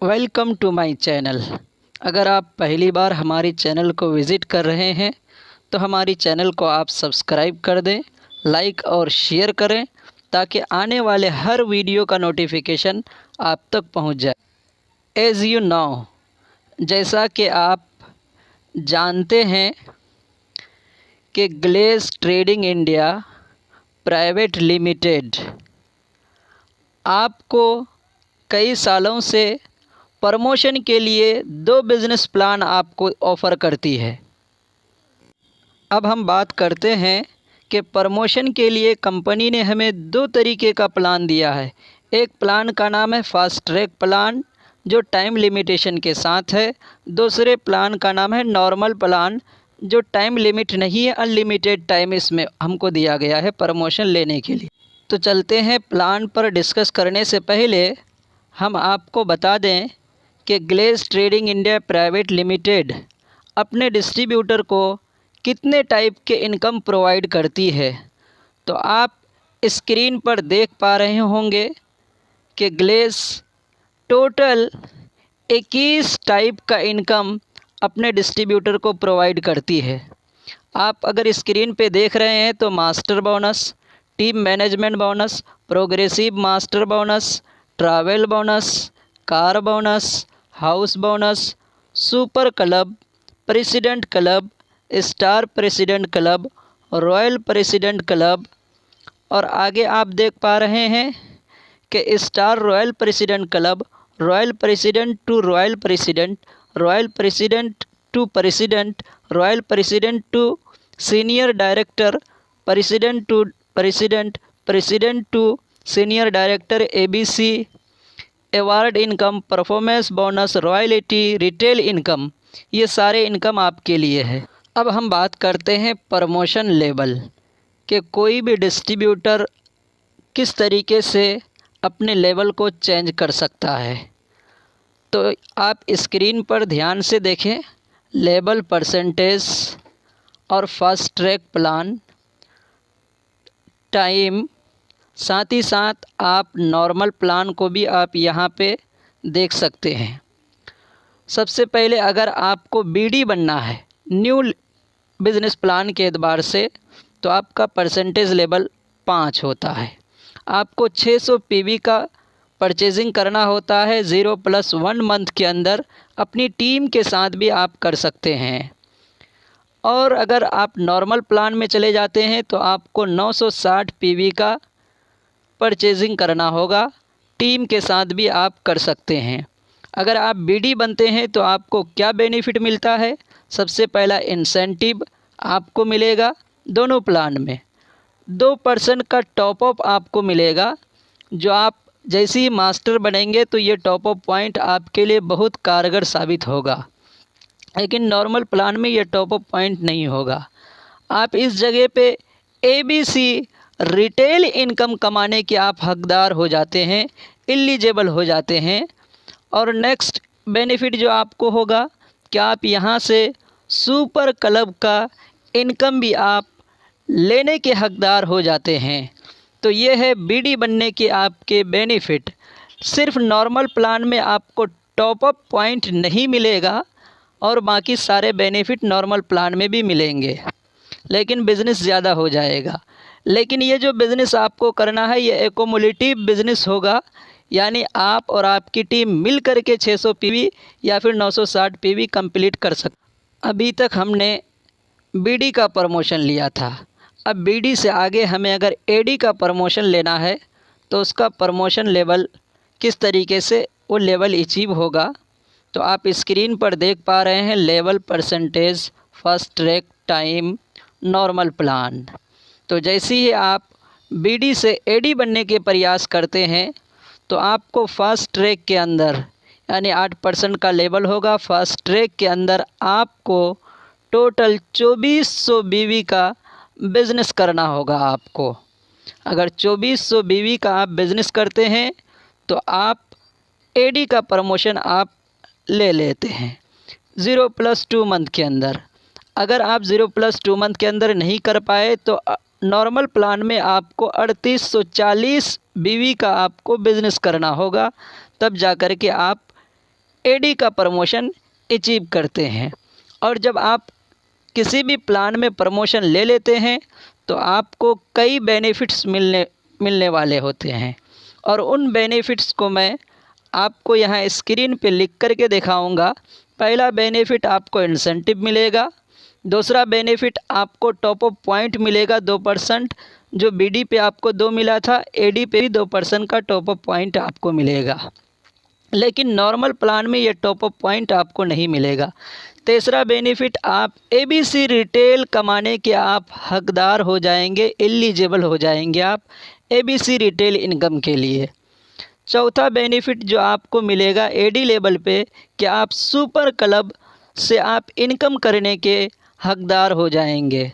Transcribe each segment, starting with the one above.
Welcome to my channel. अगर आप पहली बार हमारी चैनल को विज़िट कर रहे हैं तो हमारी चैनल को आप सब्सक्राइब कर दें, लाइक और शेयर करें ताकि आने वाले हर वीडियो का नोटिफिकेशन आप तक पहुंच जाए। एज़ यू नो, जैसा कि आप जानते हैं कि Glaze Trading India Private Limited आपको कई सालों से प्रमोशन के लिए 2 बिज़नेस प्लान आपको ऑफ़र करती है। अब हम बात करते हैं कि प्रमोशन के लिए कंपनी ने हमें 2 तरीके का प्लान दिया है। एक प्लान का नाम है फास्ट ट्रैक प्लान जो टाइम लिमिटेशन के साथ है। दूसरे प्लान का नाम है नॉर्मल प्लान जो टाइम लिमिट नहीं है, अनलिमिटेड टाइम इसमें हमको दिया गया है प्रमोशन लेने के लिए। तो चलते हैं प्लान पर। डिस्कस करने से पहले हम आपको बता दें कि Glaze Trading India Private Limited अपने डिस्ट्रीब्यूटर को कितने टाइप के इनकम प्रोवाइड करती है। तो आप स्क्रीन पर देख पा रहे होंगे कि ग्लेज टोटल 21 टाइप का इनकम अपने डिस्ट्रीब्यूटर को प्रोवाइड करती है। आप अगर स्क्रीन पे देख रहे हैं तो master bonus, team management bonus, progressive master bonus, travel bonus, car bonus, house bonus, super club, president club, star president club, royal president club और आगे आप देख पा रहे हैं कि star royal president club, royal president to royal president, royal president to president, royal president to senior director, president to president, president to senior director, ABC, award income, performance bonus, royalty, retail income, ये सारे income आपके लिए है। अब हम बात करते हैं प्रमोशन लेवल कि कोई भी डिस्ट्रीब्यूटर किस तरीके से अपने लेवल को चेंज कर सकता है। तो आप स्क्रीन पर ध्यान से देखें, लेवल परसेंटेज और फास्ट ट्रैक प्लान, टाइम, साथ ही साथ आप नॉर्मल प्लान को भी आप यहाँ पे देख सकते हैं। सबसे पहले अगर आपको बीडी बनना है न्यू बिज़नेस प्लान के एतबार से तो आपका परसेंटेज लेवल 5 होता है। आपको 600 पीवी का परचेजिंग करना होता है 0+1 मंथ के अंदर। अपनी टीम के साथ भी आप कर सकते हैं। और अगर आप नॉर्मल प्लान में चले जाते हैं तो आपको 960 पीवी का परचेजिंग करना होगा, टीम के साथ भी आप कर सकते हैं। अगर आप बीडी बनते हैं तो आपको क्या बेनिफिट मिलता है? सबसे पहला इंसेंटिव आपको मिलेगा दोनों प्लान में। 2% का टॉपअप आपको मिलेगा जो आप जैसे ही मास्टर बनेंगे तो ये टॉपअप पॉइंट आपके लिए बहुत कारगर साबित होगा। लेकिन नॉर्मल प्लान में ये टॉपअप पॉइंट नहीं होगा। आप इस जगह पे एबीसी रिटेल इनकम कमाने के आप हकदार हो जाते हैं, एलिजिबल हो जाते हैं। और नेक्स्ट बेनिफिट जो आपको होगा कि आप यहाँ से सुपर क्लब का इनकम भी आप लेने के हकदार हो जाते हैं। तो ये है बीडी बनने के आपके बेनिफिट। सिर्फ नॉर्मल प्लान में आपको टॉपअप पॉइंट नहीं मिलेगा और बाकी सारे बेनिफिट नॉर्मल प्लान में भी मिलेंगे, लेकिन बिज़नेस ज़्यादा हो जाएगा। लेकिन ये जो बिज़नेस आपको करना है ये एकोमुलेटिव बिज़नेस होगा, यानी आप और आपकी टीम मिल कर के 600 पीवी या फिर 960 पीवी कंप्लीट कर सकते। अभी तक हमने बीडी का प्रमोशन लिया था। अब बीडी से आगे हमें अगर एडी का प्रमोशन लेना है तो उसका प्रमोशन लेवल किस तरीके से वो लेवल अचीव होगा। तो आप स्क्रीन पर देख पा रहे हैं level percentage, fast track, time, normal plan. तो जैसे ही आप बीडी से एडी बनने के प्रयास करते हैं तो आपको फास्ट ट्रैक के अंदर यानी 8% का लेवल होगा। फास्ट ट्रैक के अंदर आपको टोटल 2400 बीवी का बिज़नेस करना होगा। आपको अगर 2400 बीवी का आप बिज़नेस करते हैं तो आप एडी का प्रमोशन आप ले लेते हैं 0+2 मंथ के अंदर। अगर आप 0+2 मंथ के अंदर नहीं कर पाए तो नॉर्मल प्लान में आपको 3840 बीवी का आपको बिज़नेस करना होगा, तब जा कर के आप एडी का प्रमोशन अचीव करते हैं। और जब आप किसी भी प्लान में प्रमोशन ले लेते हैं तो आपको कई बेनिफिट्स मिलने वाले होते हैं, और उन बेनिफिट्स को मैं आपको यहाँ स्क्रीन पे लिख कर के दिखाऊँगा। पहला बेनिफिट आपको इंसेंटिव मिलेगा, दूसरा बेनिफिट आपको टॉप अप पॉइंट मिलेगा 2%, जो बीडी पे आपको 2 मिला था, एडी पे भी 2% का टॉप अप पॉइंट आपको मिलेगा, लेकिन नॉर्मल प्लान में ये टॉप अप पॉइंट आपको नहीं मिलेगा। तीसरा बेनिफिट, आप एबीसी रिटेल कमाने के आप हकदार हो जाएंगे, एलिजिबल हो जाएंगे आप एबीसी रिटेल इनकम के लिए। चौथा बेनिफिट जो आपको मिलेगा एडी लेवल पे कि आप सुपर क्लब से आप इनकम करने के हकदार हो जाएंगे।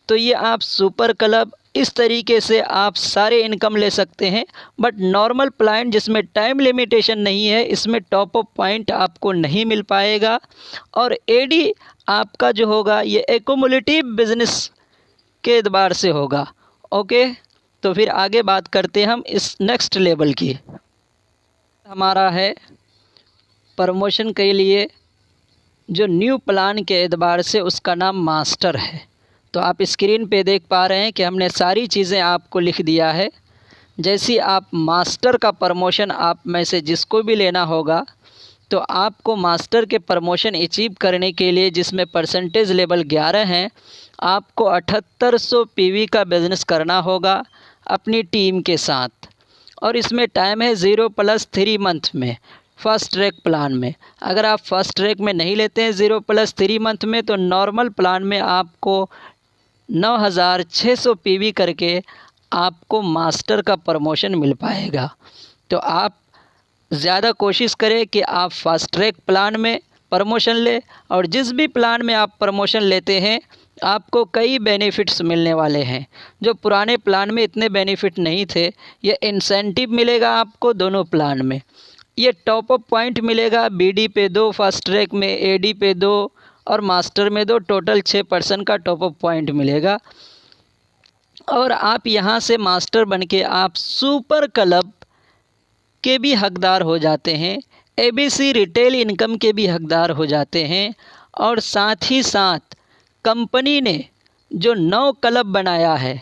तो ये आप सुपर क्लब इस तरीके से आप सारे इनकम ले सकते हैं। बट नॉर्मल प्लान जिसमें टाइम लिमिटेशन नहीं है, इसमें टॉप अप पॉइंट आपको नहीं मिल पाएगा, और एडी आपका जो होगा ये एक्युमुलेटिव बिजनेस के एतबार से होगा। ओके, तो फिर आगे बात करते हैं हम इस नेक्स्ट लेवल की। हमारा है प्रमोशन के लिए जो न्यू प्लान के एतबार से उसका नाम मास्टर है। तो आप स्क्रीन पे देख पा रहे हैं कि हमने सारी चीज़ें आपको लिख दिया है। जैसे आप मास्टर का प्रमोशन आप में से जिसको भी लेना होगा, तो आपको मास्टर के प्रमोशन अचीव करने के लिए जिसमें परसेंटेज लेवल 11 हैं, आपको 7800 पीवी का बिज़नेस करना होगा अपनी टीम के साथ, और इसमें टाइम है 0+3 मंथ में फ़र्स्ट ट्रैक प्लान में। अगर आप फर्स्ट ट्रैक में नहीं लेते हैं 0+3 मंथ में, तो नॉर्मल प्लान में आपको 9600 पीवी करके आपको मास्टर का प्रमोशन मिल पाएगा। तो आप ज़्यादा कोशिश करें कि आप फास्ट ट्रैक प्लान में प्रमोशन लें, और जिस भी प्लान में आप प्रमोशन लेते हैं आपको कई बेनिफिट्स मिलने वाले हैं। जो पुराने प्लान में इतने बेनिफिट नहीं थे, ये इंसेंटिव मिलेगा आपको दोनों प्लान में। ये टॉप अप पॉइंट मिलेगा बीडी पे 2, फास्ट ट्रैक में एडी पे 2 और मास्टर में 2, टोटल 6% का टॉप अप पॉइंट मिलेगा। और आप यहाँ से मास्टर बनके आप सुपर क्लब के भी हकदार हो जाते हैं, एबीसी रिटेल इनकम के भी हकदार हो जाते हैं, और साथ ही साथ कंपनी ने जो 9 क्लब बनाया है,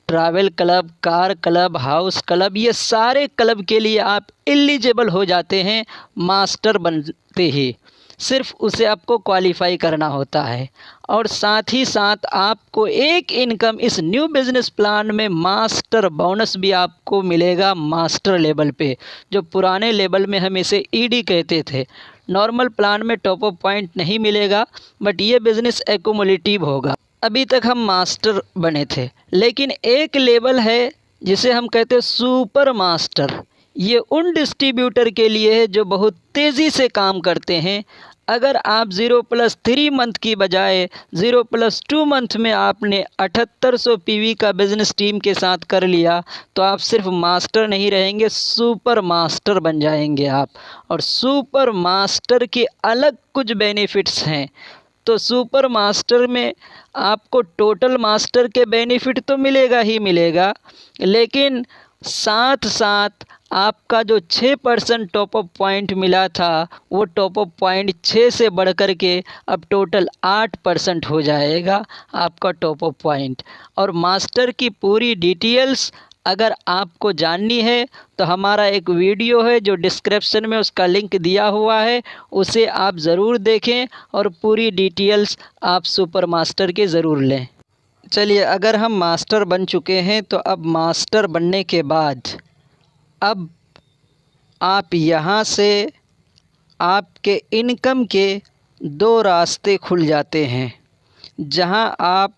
travel club, car club, house club, ये सारे क्लब के लिए आप एलिजिबल हो जाते हैं मास्टर बनते ही। सिर्फ उसे आपको क्वालिफाई करना होता है, और साथ ही साथ आपको एक इनकम इस न्यू बिज़नेस प्लान में मास्टर बोनस भी आपको मिलेगा मास्टर लेवल पे। जो पुराने लेवल में हम इसे ईडी कहते थे। नॉर्मल प्लान में टॉप अप पॉइंट नहीं मिलेगा, बट ये बिज़नेस एक्युमुलेटिव होगा। अभी तक हम मास्टर बने थे, लेकिन एक लेवल है जिसे हम कहते हैं सुपर मास्टर। ये उन डिस्ट्रीब्यूटर के लिए है जो बहुत तेज़ी से काम करते हैं। अगर आप 0+3 मंथ की बजाय 0+2 मंथ में आपने 7800 पीवी का बिज़नेस टीम के साथ कर लिया, तो आप सिर्फ मास्टर नहीं रहेंगे, सुपर मास्टर बन जाएंगे आप। और सुपर मास्टर के अलग कुछ बेनिफिट्स हैं। तो सुपर मास्टर में आपको टोटल मास्टर के बेनिफिट तो मिलेगा ही मिलेगा, लेकिन साथ साथ आपका जो 6% टॉप अप पॉइंट मिला था, वो टॉप अप पॉइंट 6 से बढ़ कर के अब टोटल 8% हो जाएगा आपका टॉप अप पॉइंट। और मास्टर की पूरी डिटेल्स अगर आपको जाननी है तो हमारा एक वीडियो है जो डिस्क्रिप्शन में उसका लिंक दिया हुआ है, उसे आप ज़रूर देखें और पूरी डिटेल्स आप सुपर मास्टर के ज़रूर लें। चलिए, अगर हम मास्टर बन चुके हैं तो अब मास्टर बनने के बाद अब आप यहाँ से आपके इनकम के 2 रास्ते खुल जाते हैं, जहाँ आप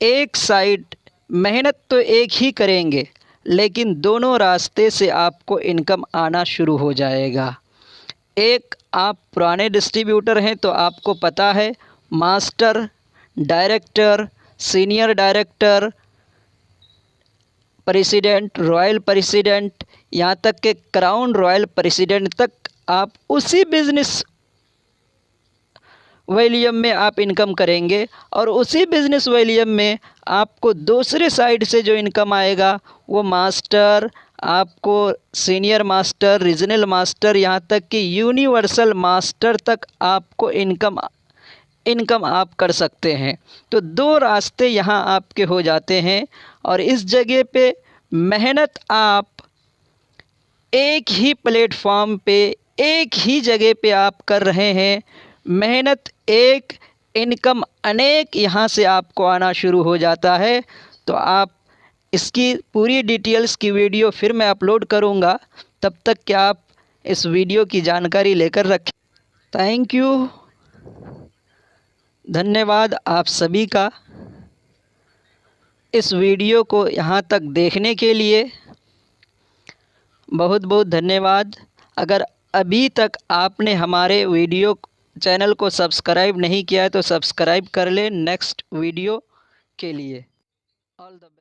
एक साइड मेहनत तो एक ही करेंगे, लेकिन दोनों रास्ते से आपको इनकम आना शुरू हो जाएगा। एक, आप पुराने डिस्ट्रीब्यूटर हैं तो आपको पता है master, director, senior director, president, royal president, यहाँ तक के क्राउन रॉयल प्रेसिडेंट तक आप उसी बिज़नेस वॉल्यूम में आप इनकम करेंगे, और उसी बिज़नेस वॉल्यूम में आपको दूसरे साइड से जो इनकम आएगा वो मास्टर, आपको सीनियर मास्टर, रीजनल मास्टर, यहाँ तक कि यूनिवर्सल मास्टर तक आपको इनकम आप कर सकते हैं। तो 2 रास्ते यहाँ आपके हो जाते हैं और इस जगह पे मेहनत आप एक ही प्लेटफॉर्म पे, एक ही जगह पे आप कर रहे हैं। मेहनत एक, इनकम अनेक यहाँ से आपको आना शुरू हो जाता है। तो आप इसकी पूरी डिटेल्स की वीडियो फिर मैं अपलोड करूँगा, तब तक कि आप इस वीडियो की जानकारी लेकर रखें। थैंक यू, धन्यवाद आप सभी का इस वीडियो को यहाँ तक देखने के लिए। बहुत बहुत धन्यवाद। अगर अभी तक आपने हमारे वीडियो चैनल को सब्सक्राइब नहीं किया है तो सब्सक्राइब कर लें नेक्स्ट वीडियो के लिए। All the best.